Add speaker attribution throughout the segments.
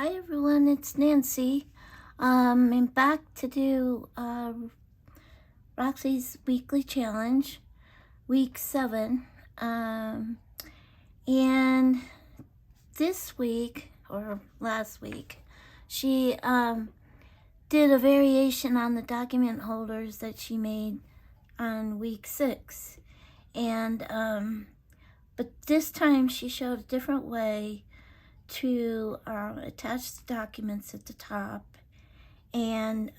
Speaker 1: Hi everyone, it's Nancy. I'm back to do Roxy's weekly challenge, week 7. And this week, or last week, she did a variation on the document holders that she made on week 6. And but this time she showed a different way to attach the documents at the top, and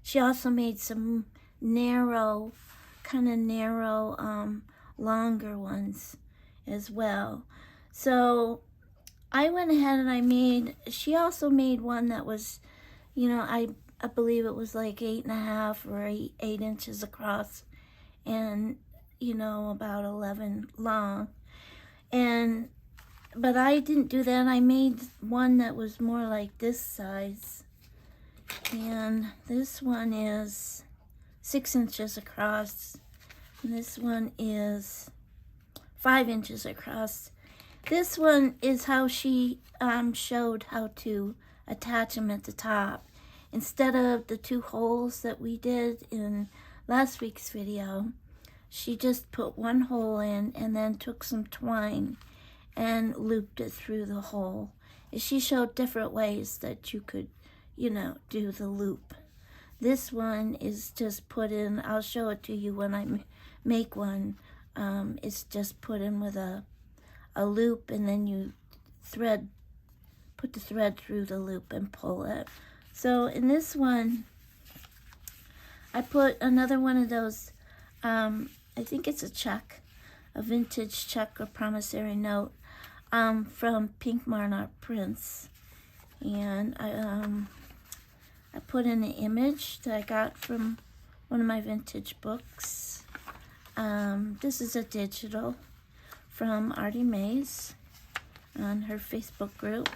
Speaker 1: she also made some narrow, longer ones as well. So I went ahead and she also made one that was, I believe it was like 8.5 or 8 inches across, and about 11 long. But I didn't do that. I made one that was more like this size. And this one is 6 inches across. And this one is 5 inches across. This one is how she showed how to attach them at the top. Instead of the 2 holes that we did in last week's video, she just put 1 hole in and then took some twine and looped it through the hole. She showed different ways that you could, do the loop. This one is just put in, I'll show it to you when I make one. It's just put in with a loop, and then you put the thread through the loop and pull it. So in this one, I put another one of those, I think it's a vintage check or promissory note from Pink Marnot Prints, and I put in an image that I got from one of my vintage books. This is a digital from Artie Mays on her Facebook group,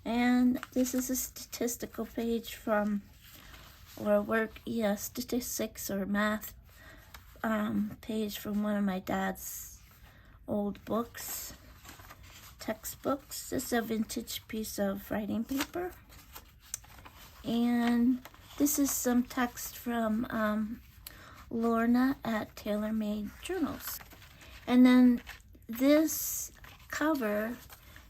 Speaker 1: and this is a statistical page from, statistics or math page from one of my dad's old books, textbooks. This is a vintage piece of writing paper. And this is some text from Lorna at Tailor Made Journals. And then this cover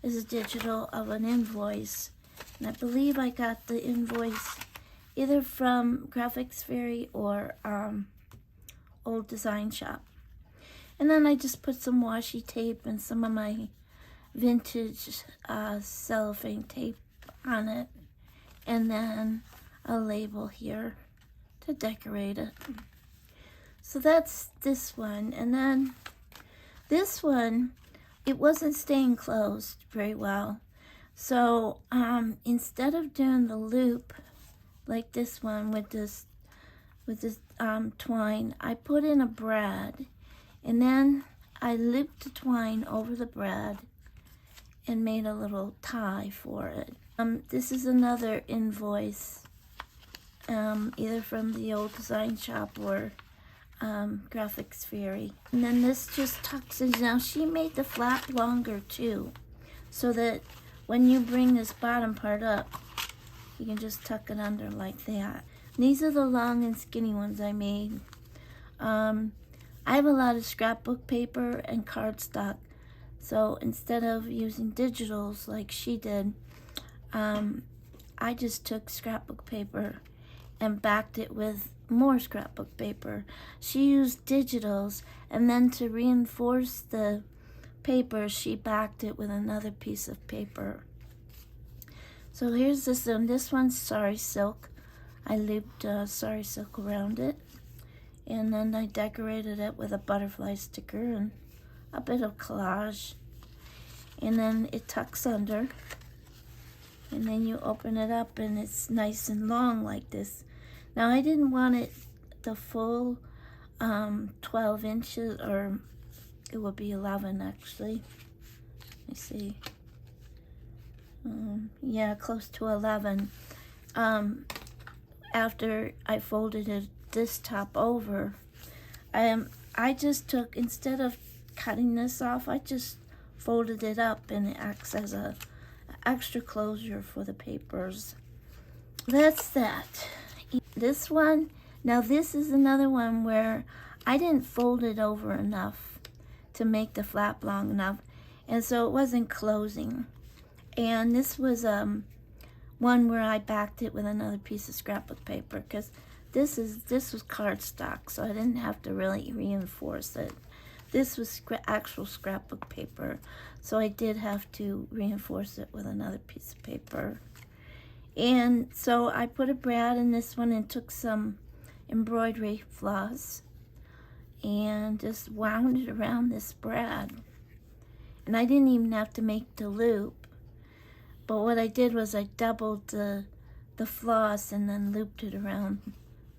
Speaker 1: is a digital of an invoice. And I believe I got the invoice either from Graphics Fairy or Old Design Shop. And then I just put some washi tape and some of my vintage cellophane tape on it, and then a label here to decorate it. So that's this one. And then this one, it wasn't staying closed very well. So instead of doing the loop like this one with this twine, I put in a brad, and then I looped the twine over the brad and made a little tie for it. This is another invoice, either from the Old Design Shop or Graphics Fairy. And then this just tucks in. Now she made the flap longer too, so that when you bring this bottom part up, you can just tuck it under like that. And these are the long and skinny ones I made. I have a lot of scrapbook paper and cardstock, so instead of using digitals like she did, I just took scrapbook paper and backed it with more scrapbook paper. She used digitals, and then to reinforce the paper, she backed it with another piece of paper. So here's this one. This one's sari silk. I looped sari silk around it, and then I decorated it with a butterfly sticker and a bit of collage. And then it tucks under, and then you open it up and it's nice and long like this. Now I didn't want it the full 12 inches, or it would be 11 actually. Let me see. Yeah, close to 11. After I folded it this top over, I just took, instead of cutting this off, I just folded it up, and it acts as a extra closure for the papers. That's that. This one, now this is another one where I didn't fold it over enough to make the flap long enough, and so it wasn't closing. And this was one where I backed it with another piece of scrapbook paper, because this was cardstock, so I didn't have to really reinforce it. This was actual scrapbook paper, so I did have to reinforce it with another piece of paper. And so I put a brad in this one and took some embroidery floss and just wound it around this brad. And I didn't even have to make the loop, but what I did was I doubled the floss and then looped it around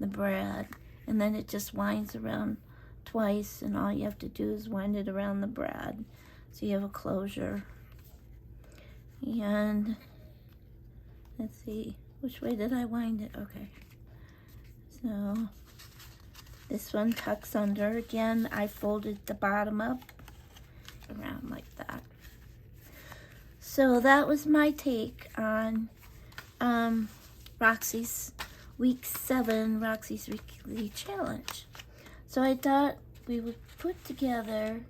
Speaker 1: the brad, and then it just winds around twice, and all you have to do is wind it around the brad so you have a closure. And let's see, which way did I wind it? Okay, so this one tucks under. Again, I folded the bottom up around like that. So that was my take on Roxy's Week 7 Roxy's Weekly Challenge. So I thought we would put together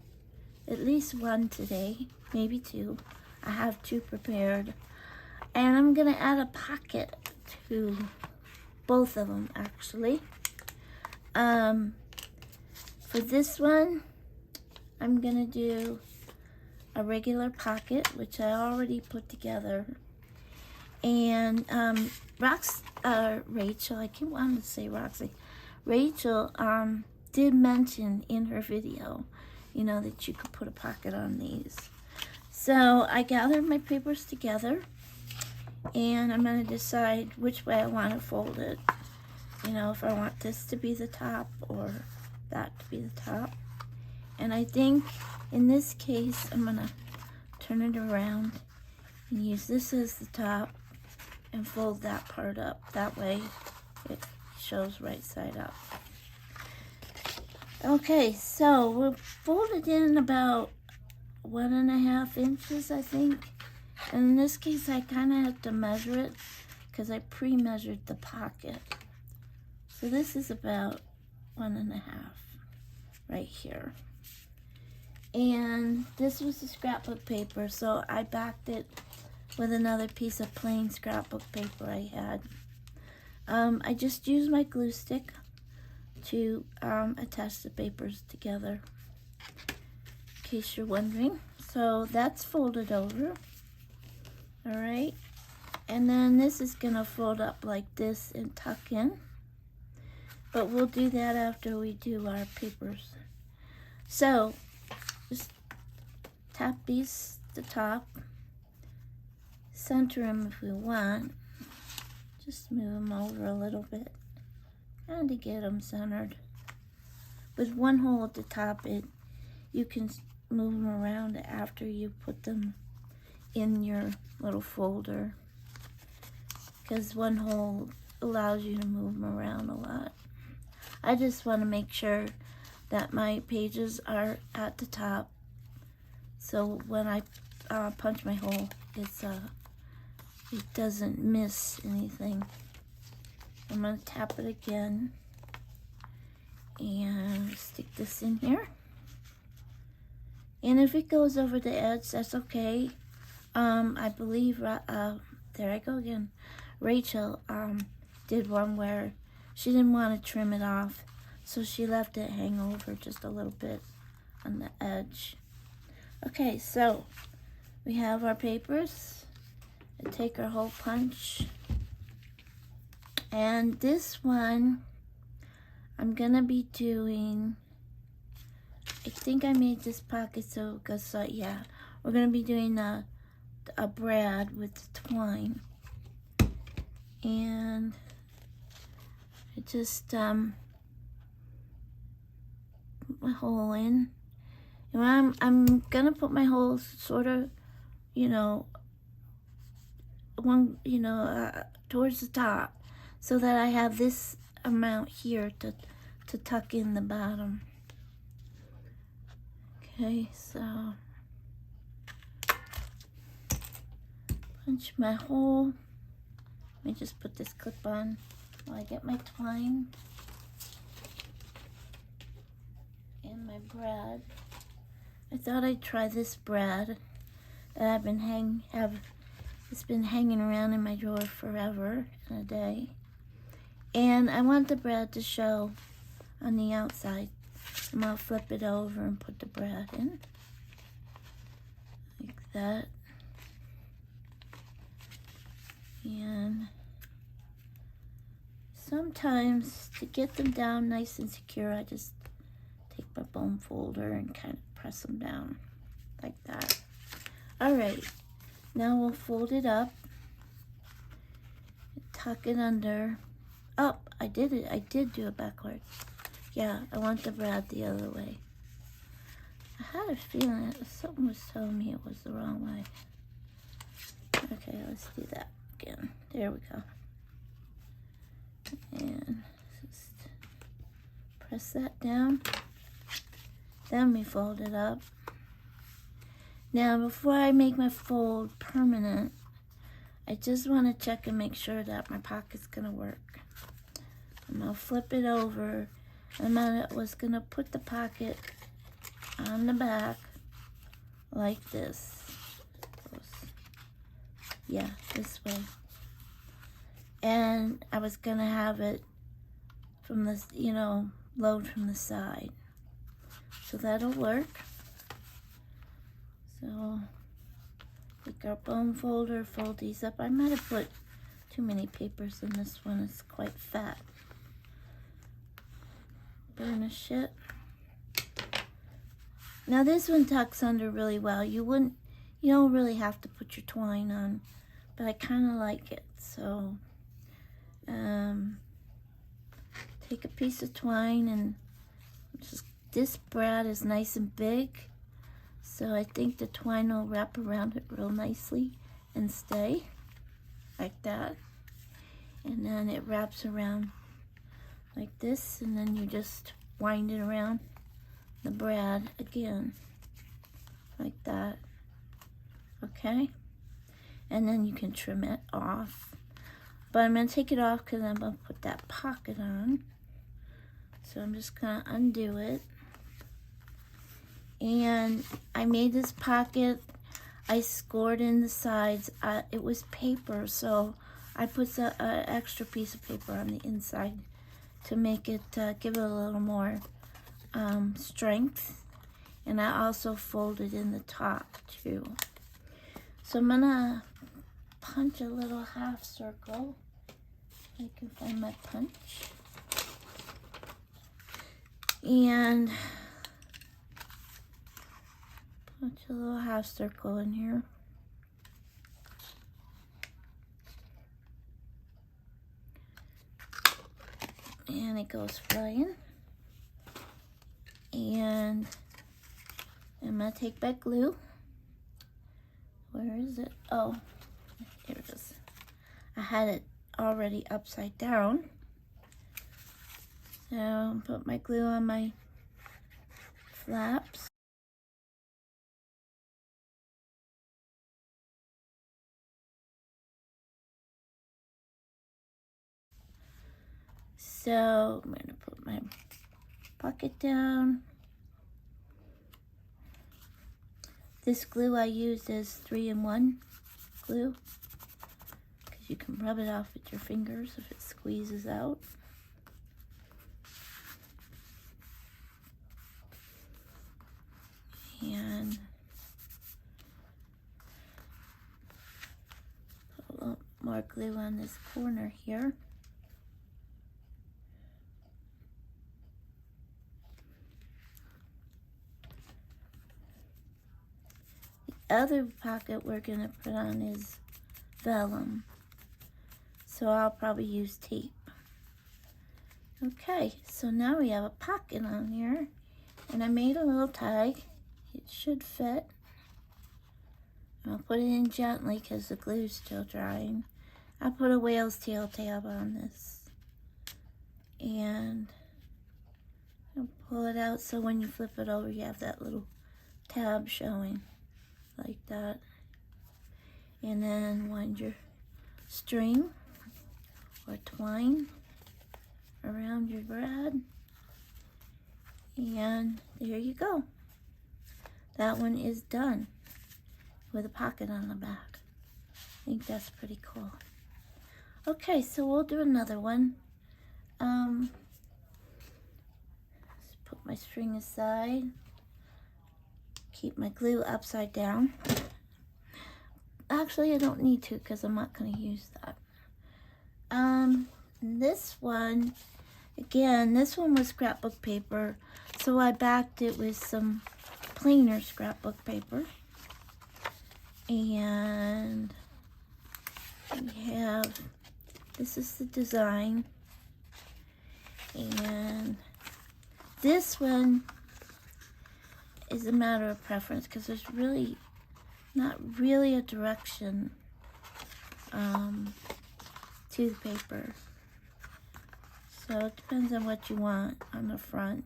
Speaker 1: at least one today, maybe two. I have two prepared. And I'm gonna add a pocket to both of them, actually. For this one, I'm gonna do a regular pocket, which I already put together. And Rachel, I keep wanting to say Roxy. Rachel did mention in her video, you know, that you could put a pocket on these. So I gathered my papers together, and I'm going to decide which way I want to fold it. You know, if I want this to be the top or that to be the top. And I think in this case, I'm going to turn it around and use this as the top and fold that part up. That way it shows right side up. Okay, so we'll fold it in about 1.5 inches, I think. And in this case, I kind of have to measure it because I pre-measured the pocket. So this is about 1.5 right here. And this was the scrapbook paper, so I backed it with another piece of plain scrapbook paper I had. I just used my glue stick to attach the papers together, in case you're wondering. So that's folded over. All right, and then this is gonna fold up like this and tuck in, but we'll do that after we do our papers. So just tap these the top, center them if we want, just move them over a little bit, and to get them centered. With one hole at the top, you can move them around after you put them in your little folder, because one hole allows you to move them around a lot. I just want to make sure that my pages are at the top, so when I punch my hole, it doesn't miss anything. I'm going to tap it again and stick this in here. And if it goes over the edge, that's okay. I believe, there I go again, Rachel did one where she didn't want to trim it off, so she left it hang over just a little bit on the edge. Okay, so we have our papers. I take our hole punch, and this one I'm gonna be doing, I think I made this pocket so, because yeah, we're gonna be doing a brad with the twine. And I just put my hole in, and I'm gonna put my hole sort of, you know, towards the top, so that I have this amount here to tuck in the bottom. Okay, so punch my hole. Let me just put this clip on while I get my twine and my brad. I thought I'd try this brad that I've been it's been hanging around in my drawer forever and a day. And I want the brad to show on the outside. And I'll flip it over and put the brad in. Like that. And sometimes to get them down nice and secure, I just take my bone folder and kind of press them down like that. All right, now we'll fold it up, tuck it under. Oh, I did it. I did do it backwards. Yeah, I want the brad the other way. I had a feeling that something was telling me it was the wrong way. Okay, let's do that again. There we go. And just press that down. Then we fold it up. Now, before I make my fold permanent, I just want to check and make sure that my pocket's going to work. I'm going to flip it over, and I was going to put the pocket on the back like this. Yeah, this way. And I was going to have it from this, load from the side. So that'll work. So, take our bone folder, fold these up. I might have put too many papers in this one. It's quite fat. Burnish it. Now this one tucks under really well. You don't really have to put your twine on, but I kind of like it. So, take a piece of twine and this brad is nice and big. So I think the twine will wrap around it real nicely and stay like that. And then it wraps around like this, and then you just wind it around the brad again, like that, okay? And then you can trim it off. But I'm gonna take it off because I'm gonna put that pocket on. So I'm just gonna undo it. And I made this pocket. I scored in the sides. It was paper, so I put an extra piece of paper on the inside to make it, give it a little more strength. And I also folded in the top too. So I'm gonna punch a little half circle. I can find my punch. And punch a little half circle in here. And it goes flying. And I'm gonna take back glue. Where is it? Oh, here it is. I had it already upside down. So put my glue on my flaps. So I'm going to put my pocket down. This glue I used is 3-in-1 glue, because you can rub it off with your fingers if it squeezes out. And put a little more glue on this corner here. The other pocket we're going to put on is vellum, so I'll probably use tape. Okay, so now we have a pocket on here, and I made a little tag. It should fit. I'll put it in gently because the glue's still drying. I'll put a whale's tail tab on this, and I'll pull it out so when you flip it over you have that little tab showing like that. And then wind your string or twine around your brad. And there you go. That one is done with a pocket on the back. I think that's pretty cool. Okay, so we'll do another one. Let's put my string aside. Keep my glue upside down. Actually, I don't need to because I'm not going to use that. This one, again, this one was scrapbook paper, so I backed it with some plainer scrapbook paper. And we have, this is the design. And this one is a matter of preference because there's really not really a direction to the paper. So it depends on what you want on the front.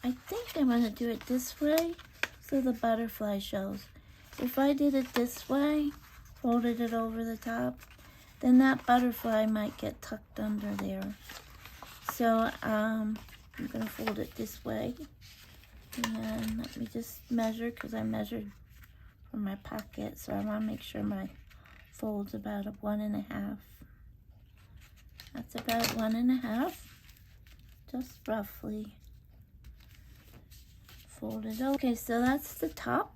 Speaker 1: I think I'm going to do it this way so the butterfly shows. If I did it this way, folded it over the top, then that butterfly might get tucked under there. So I'm going to fold it this way. And let me just measure because I measured for my pocket. So I want to make sure my fold's about a 1.5. That's about 1.5, just roughly. Fold it. Okay, so that's the top.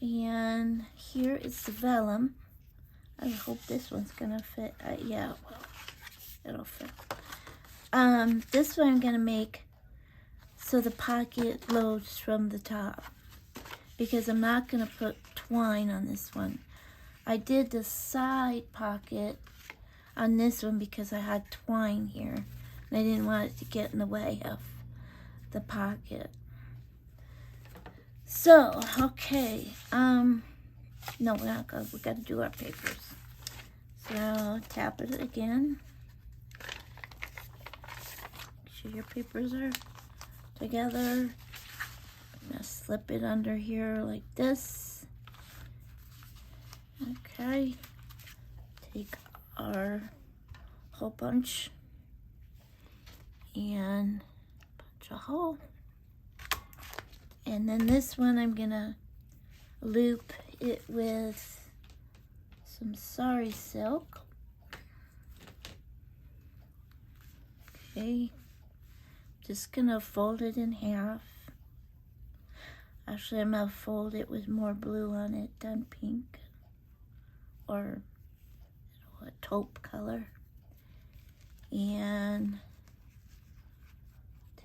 Speaker 1: And here is the vellum. I hope this one's gonna fit. Yeah, well, it'll fit. This one I'm gonna make so the pocket loads from the top because I'm not gonna put twine on this one. I did the side pocket on this one because I had twine here and I didn't want it to get in the way of the pocket. So, okay, no, we're not gonna, we gotta do our papers. So, tap it again. Make sure your papers are together. I'm gonna slip it under here like this. Okay, take our hole punch and punch a hole. And then this one I'm gonna loop it with some sari silk. Okay, just gonna fold it in half. Actually, I'm gonna fold it with more blue on it than pink or a taupe color. And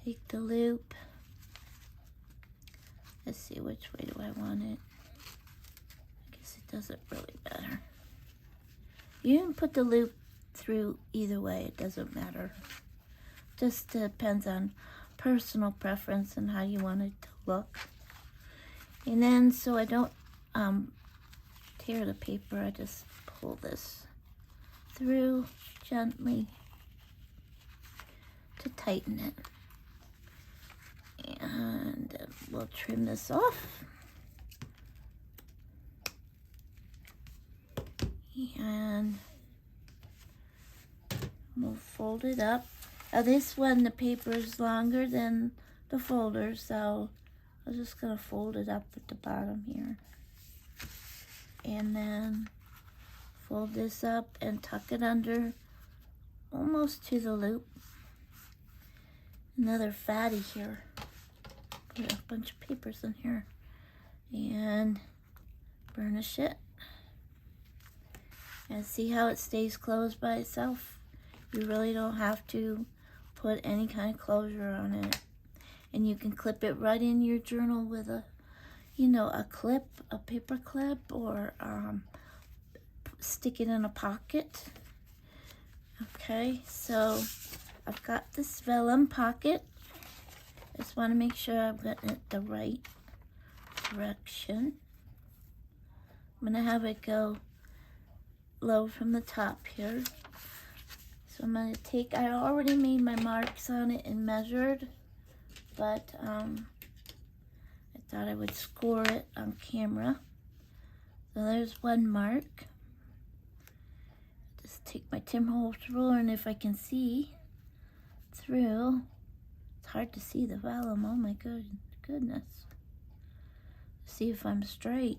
Speaker 1: take the loop. Let's see, which way do I want it? I guess it doesn't really matter. You can put the loop through either way, it doesn't matter. Just depends on personal preference and how you want it to look. And then, so I don't tear the paper, I just pull this through gently to tighten it. And we'll trim this off. And we'll fold it up. Now this one, the paper is longer than the folder, so I'm just gonna fold it up at the bottom here. And then fold this up and tuck it under almost to the loop. Another fatty here. Put a bunch of papers in here. And burnish it. And see how it stays closed by itself? You really don't have to put any kind of closure on it. And you can clip it right in your journal with a, you know, a clip, a paper clip, or stick it in a pocket. Okay, so I've got this vellum pocket. Just want to make sure I've gotten it the right direction. I'm going to have it go low from the top here. So I'm going to take, I already made my marks on it and measured, but I thought I would score it on camera. So there's one mark. Just take my Tim Holtz ruler, and if I can see through, it's hard to see the vellum. Oh my goodness. See if I'm straight.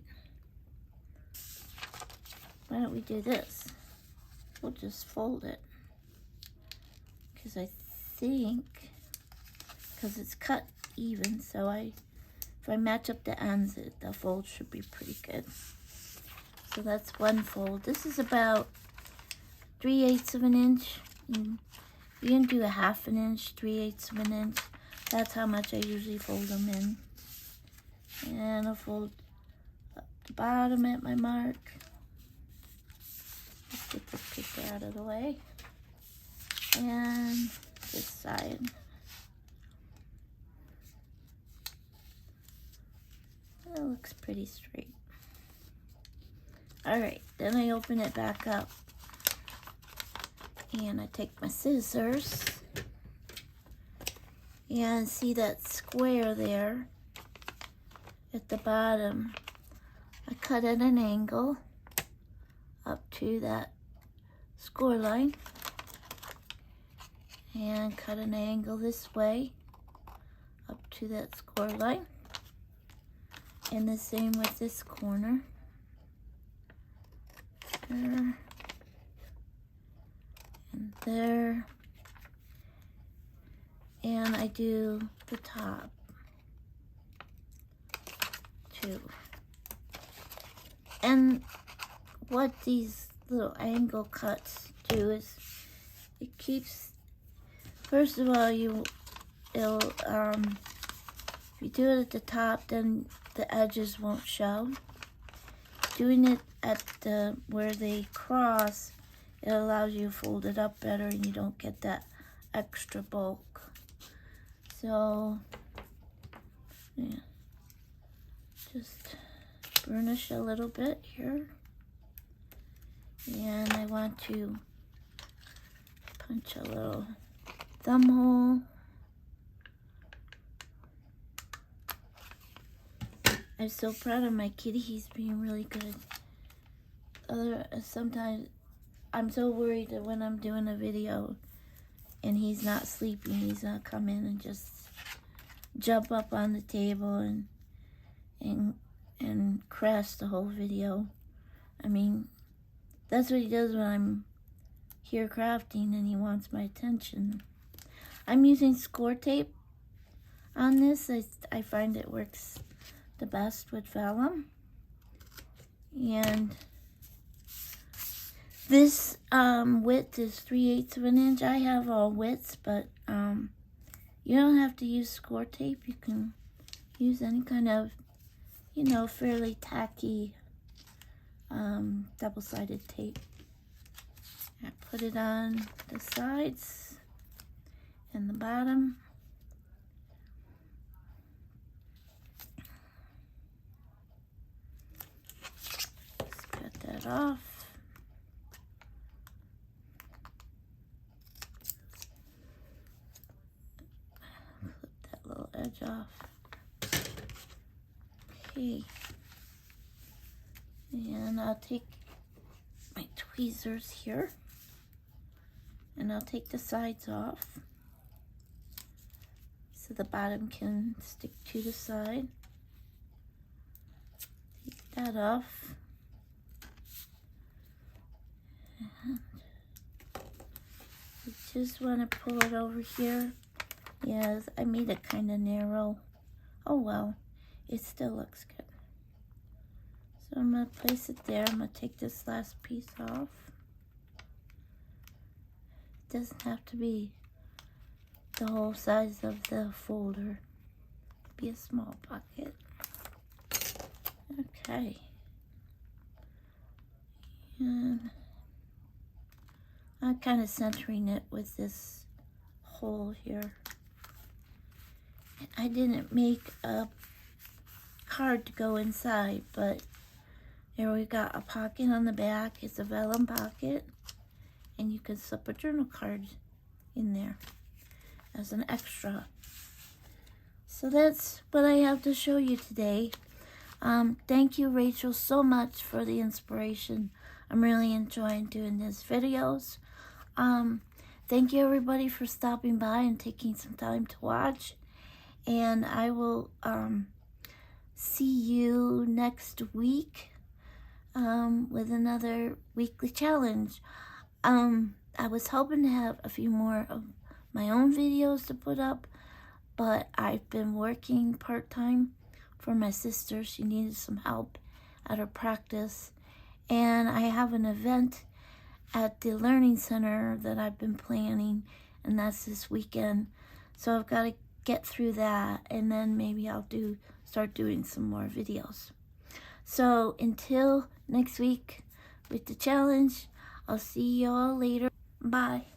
Speaker 1: Why don't we do this? We'll just fold it. Because I think, because it's cut even, so if I match up the ends, the fold should be pretty good. So that's one fold. This is about 3/8 of an inch. You can do a 1/2 an inch, 3/8 of an inch. That's how much I usually fold them in. And I'll fold up the bottom at my mark. Let's get this paper out of the way. And this side. That looks pretty straight. Alright, then I open it back up. And I take my scissors. And see that square there at the bottom. I cut at an angle up to that score line. And cut an angle this way up to that score line. And the same with this corner. There. And there. And I do the top too. And what these little angle cuts do is it keeps, first of all, if you do it at the top, then the edges won't show. Doing it at where they cross, it allows you to fold it up better and you don't get that extra bulk. So, yeah, just burnish a little bit here. And I want to punch a little thumb hole. I'm so proud of my kitty. He's being really good. Sometimes I'm so worried that when I'm doing a video and he's not sleeping, he's gonna come in and just jump up on the table and crash the whole video. I mean, that's what he does when I'm here crafting and he wants my attention. I'm using score tape on this. I find it works the best with vellum. And this width is 3/8 of an inch. I have all widths, but you don't have to use score tape. You can use any kind of, fairly tacky double-sided tape. I put it on the sides and the bottom. Just cut that off. Flip that little edge off. Okay. And I'll take my tweezers here. And I'll take the sides off so the bottom can stick to the side. Take that off. And you just want to pull it over here. Yes, I made it kind of narrow. Oh well, it still looks good. So I'm going to place it there. I'm going to take this last piece off. It doesn't have to be the whole size of the folder. Be a small pocket. Okay. And I'm kind of centering it with this hole here. I didn't make a card to go inside, but here we got a pocket on the back. It's a vellum pocket, and you can slip a journal card in there as an extra. So that's what I have to show you today. Thank you, Rachel, so much for the inspiration. I'm really enjoying doing these videos. Thank you, everybody, for stopping by and taking some time to watch. And I will see you next week with another weekly challenge. I was hoping to have a few more of my own videos to put up, but I've been working part-time for my sister. She needed some help at her practice, and I have an event at the Learning Center that I've been planning, and that's this weekend. So I've got to get through that, and then maybe I'll start doing some more videos. So until next week with the challenge, I'll see you all later. Bye.